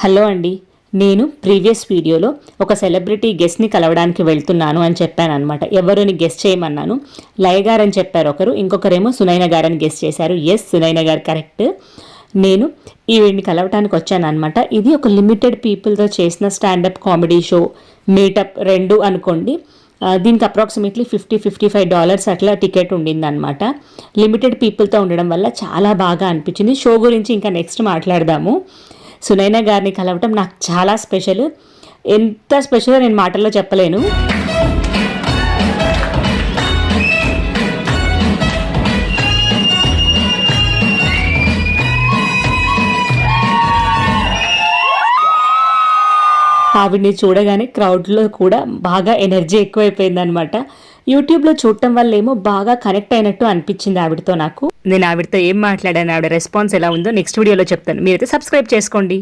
Hello అండి. నేను previous వీడియోలో ఒక సెలబ్రిటీ గెస్ట్ని కలవడానికి వెళ్తున్నాను అని చెప్పాను అనమాట. ఎవరిని గెస్ట్ చేయమన్నాను. లయ గారు అని చెప్పారు ఒకరు, ఇంకొకరేమో సునైన గారు అని గెస్ట్ చేశారు. ఎస్, సునైన గారు కరెక్ట్. నేను ఈవిడ్ని కలవటానికి వచ్చాను అనమాట. ఇది ఒక లిమిటెడ్ పీపుల్తో చేసిన స్టాండప్ కామెడీ షో, మీటప్ రెండు అనుకోండి. దీనికి అప్రాక్సిమేట్లీ $55 అట్లా టికెట్ ఉండిందనమాట. లిమిటెడ్ పీపుల్తో ఉండడం వల్ల చాలా బాగా అనిపించింది. షో గురించి ఇంకా నెక్స్ట్ మాట్లాడదాము. సునైన గారిని కలవటం నాకు చాలా స్పెషల్. ఎంత స్పెషల్ నేను మాటల్లో చెప్పలేను. ఆవిడ్ని చూడగానే క్రౌడ్లో కూడా బాగా ఎనర్జీ ఎక్కువైపోయిందనమాట. యూట్యూబ్లో చూడటం వల్ల ఏమో బాగా కనెక్ట్ అయినట్టు అనిపించింది ఆవిడతో నాకు. నేను ఆవిడతో ఏం మాట్లాడాను, ఆవిడ రెస్పాన్స్ ఎలా ఉందో నెక్స్ట్ వీడియోలో చెప్తాను. మీరైతే సబ్స్క్రైబ్ చేసుకోండి.